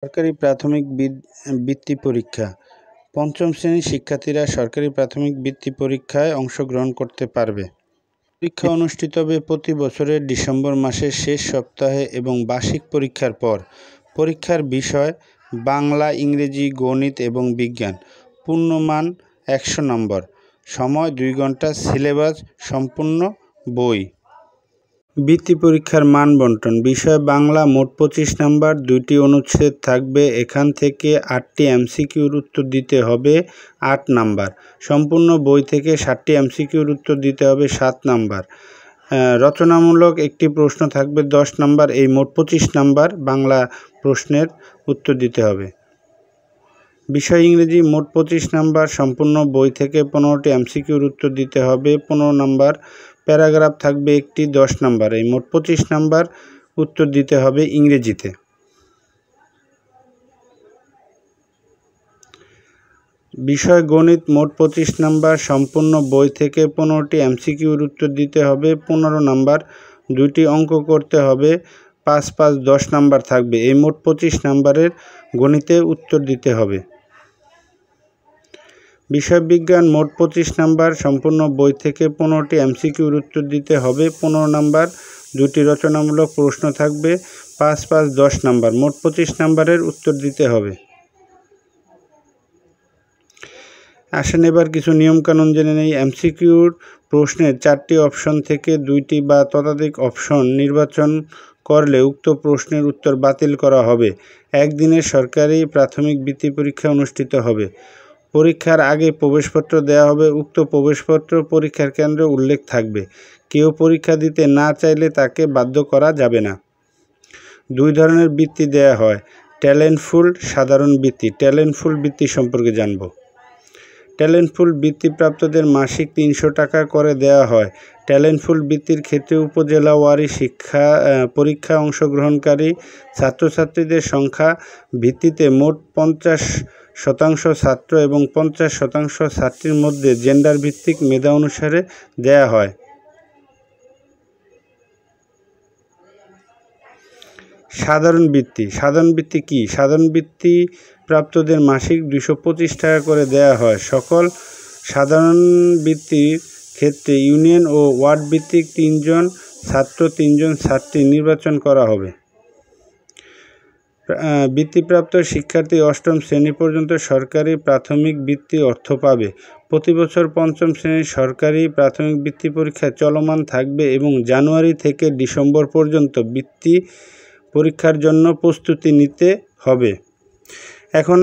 সরকারি প্রাথমিক বৃত্তি পরীক্ষা। পঞ্চম শ্রেণীর শিক্ষার্থীরা সরকারি প্রাথমিক বৃত্তি পরীক্ষায় অংশগ্রহণ করতে পারবে। পরীক্ষা অনুষ্ঠিত হবে প্রতি বছরের ডিসেম্বর মাসের শেষ সপ্তাহে এবং বার্ষিক পরীক্ষার পর। পরীক্ষার বিষয় বাংলা, ইংরেজি, গণিত এবং বিজ্ঞান। পূর্ণমান 100 নম্বর। সময় 2 ঘন্টা। সিলেবাস সম্পূর্ণ বই। বৃত্তি পরীক্ষার মান বন্টন। বিষয় বাংলা, মোট 25 নম্বর। 2টি অনুচ্ছেদ থাকবে। এখান থেকে 8টি এমসিকিউর উত্তর দিতে হবে 8 নাম্বার। সম্পূর্ণ বই থেকে 60টি এমসিকিউর উত্তর দিতে হবে 7 নাম্বার। রচনামূলক একটি প্রশ্ন থাকবে 10 নাম্বার। এই মোট 25 নাম্বার বাংলা প্রশ্নের উত্তর দিতে হবে। বিষয় ইংরেজি, মোট 25 নাম্বার। সম্পূর্ণ বই থেকে 15টি এমসিকিউর উত্তর দিতে হবে 15 নাম্বার। প্যারাগ্রাফ থাকবে একটি 10 নাম্বার। এই মোট 25 নাম্বার উত্তর দিতে হবে ইংরেজিতে। বিষয় গণিত, মোট 25 নাম্বার। সম্পূর্ণ বই থেকে 15টি এমসিকিউর উত্তর দিতে হবে 15 নাম্বার। 2টি অঙ্ক করতে হবে 5 5 10 নাম্বার থাকবে। এই মোট 25 নাম্বারের গণিতে উত্তর দিতে হবে। বিষয় বিজ্ঞান, মোট 25 নাম্বার। সম্পূর্ণ বই থেকে 15টি এমসিকিউর উত্তর দিতে হবে 15 নাম্বার। 2টি রচনামূলক প্রশ্ন থাকবে 5 5 10 নাম্বার। মোট 25 নাম্বারের উত্তর দিতে হবে। আসেন এবার কিছু নিয়মকানুন জেনে নেই। এমসিকিউর প্রশ্নের 4টি অপশন থেকে 2টি বা ততোধিক অপশন নির্বাচন করলে উক্ত প্রশ্নের উত্তর বাতিল করা হবে। একদিনের সরকারি প্রাথমিক বৃত্তি পরীক্ষা অনুষ্ঠিত হবে। পরীক্ষার আগে প্রবেশপত্র দেওয়া হবে। উক্ত প্রবেশপত্র পরীক্ষার কেন্দ্রে উল্লেখ থাকবে। কেউ পরীক্ষা দিতে না চাইলে তাকে বাধ্য করা যাবে না। 2 ধরনের বৃত্তি দেওয়া হয়, ট্যালেন্টফুল, সাধারণ বৃত্তি। ট্যালেন্টফুল বৃত্তি সম্পর্কে জানব। ট্যালেন্টফুল বৃত্তিপ্রাপ্তদের মাসিক 300 টাকা করে দেওয়া হয়। ট্যালেন্টফুল বৃত্তির ক্ষেত্রে উপজেলা ওয়ারি পরীক্ষা অংশগ্রহণকারী ছাত্রছাত্রীদের সংখ্যা ভিত্তিতে মোট 50% ছাত্র এবং 50% ছাত্রীর মধ্যে জেন্ডার ভিত্তিক মেধা অনুসারে দেয়া হয়। সাধারণ বৃত্তি। সাধারণ বৃত্তি কি? সাধারণ বৃত্তি প্রাপ্তদের মাসিক 225 টাকা করে দেয়া হয়। সকল সাধারণ বৃত্তির ক্ষেত্রে ইউনিয়ন ও ওয়ার্ড ভিত্তিক 3 জন ছাত্র 3 জন ছাত্রী নির্বাচন করা হবে। বৃত্তিপ্রাপ্ত শিক্ষার্থী 8ম শ্রেণী পর্যন্ত সরকারি প্রাথমিক বৃত্তি অর্থ পাবে। প্রতি বছর 5ম শ্রেণীর সরকারি প্রাথমিক বৃত্তি পরীক্ষা চলমান থাকবে এবং জানুয়ারি থেকে ডিসেম্বর পর্যন্ত বৃত্তি পরীক্ষার জন্য প্রস্তুতি নিতে হবে। এখন